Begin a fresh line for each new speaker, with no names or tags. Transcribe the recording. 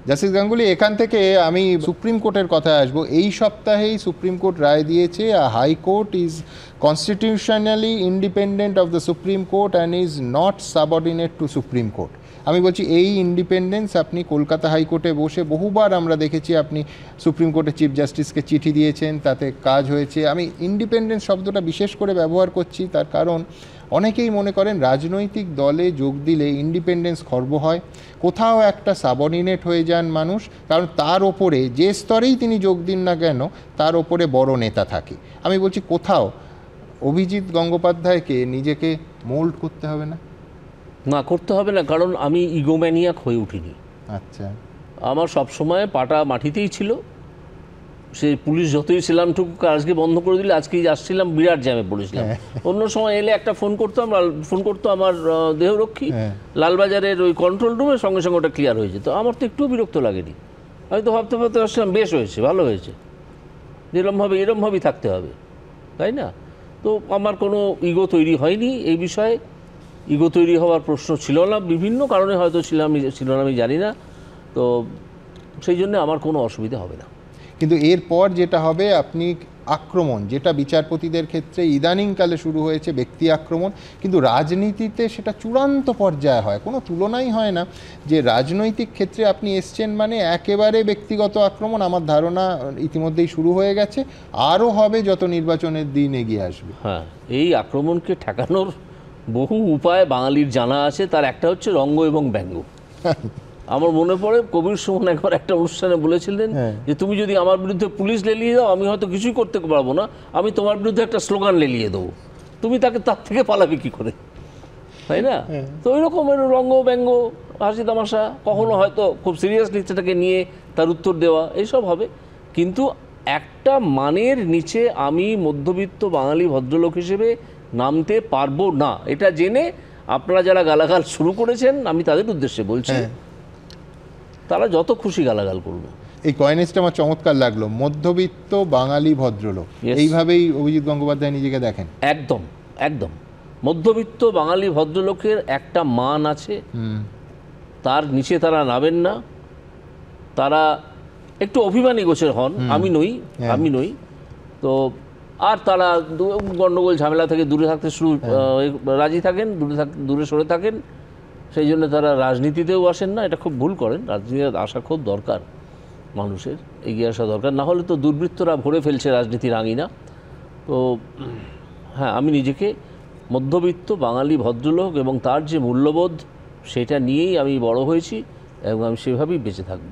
Justice Ganguly, এখান থেকে আমি সুপ্রিম কোর্টের কথায় আসবো। এই সপ্তাহেই সুপ্রিম কোর্ট রায় দিয়েছে high court is constitutionally independent of the supreme court and is not subordinate two supreme court. আমি বলছি এই ইন্ডিপেন্ডেন্স আপনি কলকাতা হাইকোর্টে বসে বহুবার আমরা দেখেছি আপনি সুপ্রিম কোর্টের চিফ জাস্টিসকে চিঠি দিয়েছেন, তাতে কাজ হয়েছে। আমি ইন্ডিপেন্ডেন্স শব্দটা বিশেষ করে ব্যবহার করছি তার কারণ অনেকেই মনে করেন রাজনৈতিক দলে যোগ দিলে ইন্ডিপেন্ডেন্স খর্ব হয়, কোথাও একটা সাবঅর্ডিনেট হয়ে যান মানুষ, কারণ তার ওপরে যে স্তরেই তিনি যোগ দিন না কেন তার ওপরে বড় নেতা থাকে। আমি বলছি কোথাও অভিজিৎ গঙ্গোপাধ্যায়কে নিজেকে মোল্ড করতে হবে না?
না, করতে হবে না, কারণ আমি ইগোম্যানিয়াক হয়ে উঠিনি।
আচ্ছা,
আমার সবসময় পাটা মাটিতেই ছিল। সে পুলিশ যতই ছিলাম টুকু আজকে বন্ধ করে দিলে, আজকেই আসছিলাম বিরাট জ্যামে পড়েছিলাম। অন্য সময় এলে একটা ফোন করতো আমার দেহরক্ষী, লালবাজারের ওই কন্ট্রোল রুমে, সঙ্গে সঙ্গে ওটা ক্লিয়ার হয়ে যেত। আমার তো একটু বিরক্ত লাগেনি। আমি তো ভাবতে আসছিলাম বেশ হয়েছে, ভালো হয়েছে, এরমভাবেই থাকতে হবে, তাই না? তো আমার কোনো ইগো তৈরি হয়নি এই বিষয়ে। ইগো তৈরি হওয়ার প্রশ্ন ছিল না, বিভিন্ন কারণে হয়তো ছিল না, আমি জানি না। তো সেই জন্য আমার কোনো অসুবিধা হবে না।
কিন্তু এরপর যেটা হবে, আপনি আক্রমণ, যেটা বিচারপতিদের ক্ষেত্রে ইদানিংকালে শুরু হয়েছে ব্যক্তি আক্রমণ, কিন্তু রাজনীতিতে সেটা চূড়ান্ত পর্যায়ে হয়, কোনো তুলনাই হয় না। যে রাজনৈতিক ক্ষেত্রে আপনি এসছেন মানে একেবারে ব্যক্তিগত আক্রমণ আমার ধারণা ইতিমধ্যেই শুরু হয়ে গেছে, আরও হবে যত নির্বাচনের দিন এগিয়ে আসবে।
হ্যাঁ, এই আক্রমণকে ঠেকানোর বহু উপায় বাঙালির জানা আছে। তার একটা হচ্ছে রঙ্গ এবং ব্যঙ্গ। আমার মনে পড়ে কবির সুমন একবার একটা অনুষ্ঠানে বলেছিলেন যে তুমি যদি আমার বিরুদ্ধে পুলিশ লেলিয়ে দাও, আমি হয়তো কিছুই করতে পারবো না, আমি তোমার বিরুদ্ধে একটা স্লোগান লেলিয়ে দেবো, তুমি তার থেকে পালাবে কী করে, তাই না? তো ওই রকমের রঙ্গ ব্যঙ্গ, হাসি তামাশা, কখনো হয়তো খুব সিরিয়াসলি সেটাকে নিয়ে তার উত্তর দেওয়া, এইসব হবে। কিন্তু একটা মানের নিচে আমি মধ্যবিত্ত বাঙালি ভদ্রলোক হিসেবে নামতে পারবো না, এটা জেনে আপনারা যারা গালাগাল শুরু করেছেন, আমি তাদের উদ্দেশ্যে বলছি, তারা যত খুশি গালাগাল করবে।
এই কয়েনেজটা আমার চমৎকার লাগলো, মধ্যবিত্ত বাঙালি ভদ্রলোক, এইভাবেই অভিজিৎ গঙ্গোপাধ্যায় নিজেকে দেখেন।
একদম একদম মধ্যবিত্ত বাঙালি ভদ্রলোকের একটা মান আছে, তার নিচে তারা নামেন না। তারা একটু অভিমানী গোছের হন, আমি নই। তো আর তারা গণ্ডগোল ঝামেলা থেকে দূরে থাকতে রাজি থাকেন, দূরে সরে থাকেন। সেই জন্য তারা রাজনীতিতেও আসেন না। এটা খুব ভুল করেন। রাজনীতিতে আসা খুব দরকার, মানুষের এগিয়ে আসা দরকার, না হলে তো দুর্বৃত্তরা ভরে ফেলছে রাজনীতির আঙিনা। তো হ্যাঁ, আমি নিজেকে মধ্যবিত্ত বাঙালি ভদ্রলোক এবং তার যে মূল্যবোধ, সেটা নিয়েই আমি বড় হয়েছি এবং আমি সেভাবেই বেঁচে থাকব।